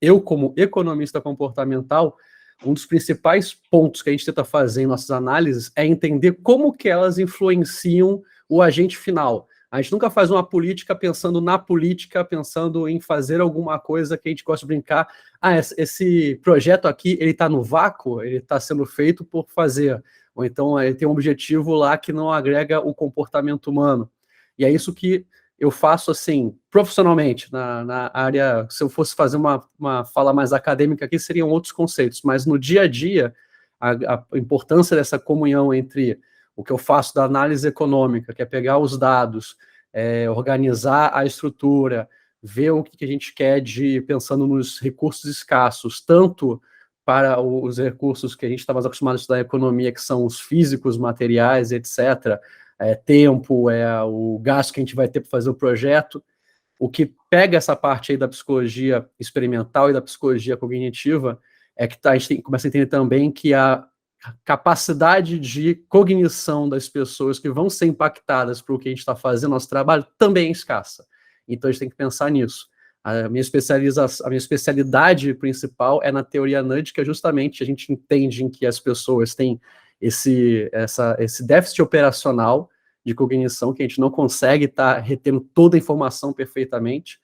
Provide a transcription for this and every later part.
eu, como economista comportamental, um dos principais pontos que a gente tenta fazer em nossas análises é entender como que elas influenciam o agente final. A gente nunca faz uma política pensando na política, pensando em fazer alguma coisa que a gente gosta de brincar. Esse projeto aqui, ele está no vácuo, ele está sendo feito por fazer. Ou então ele tem um objetivo lá que não agrega o comportamento humano. E é isso que eu faço, assim, profissionalmente, na área. Se eu fosse fazer uma fala mais acadêmica aqui, seriam outros conceitos, mas no dia a dia, a importância dessa comunhão entre o que eu faço da análise econômica, que é pegar os dados, organizar a estrutura, ver o que a gente quer pensando nos recursos escassos, tanto para os recursos que a gente está mais acostumado a estudar em economia, que são os físicos, materiais, etc., tempo, o gasto que a gente vai ter para fazer o projeto. O que pega essa parte aí da psicologia experimental e da psicologia cognitiva é que a gente começa a entender também que a capacidade de cognição das pessoas que vão ser impactadas por o que a gente está fazendo, nosso trabalho, também é escassa. Então a gente tem que pensar nisso. A minha especialidade principal é na teoria nudge, que é justamente a gente entende em que as pessoas têm esse déficit operacional de cognição, que a gente não consegue estar retendo toda a informação perfeitamente,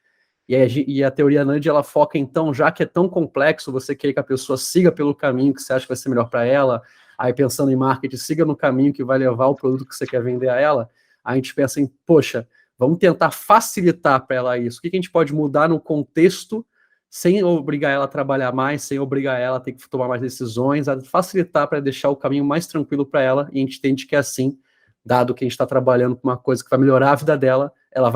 e a teoria nudge, ela foca, então, já que é tão complexo, você quer que a pessoa siga pelo caminho que você acha que vai ser melhor para ela, aí pensando em marketing, siga no caminho que vai levar o produto que você quer vender a ela, a gente pensa em, poxa, vamos tentar facilitar para ela isso. O que a gente pode mudar no contexto, sem obrigar ela a trabalhar mais, sem obrigar ela a ter que tomar mais decisões, a facilitar para deixar o caminho mais tranquilo para ela, e a gente entende que é assim, dado que a gente está trabalhando com uma coisa que vai melhorar a vida dela, ela vai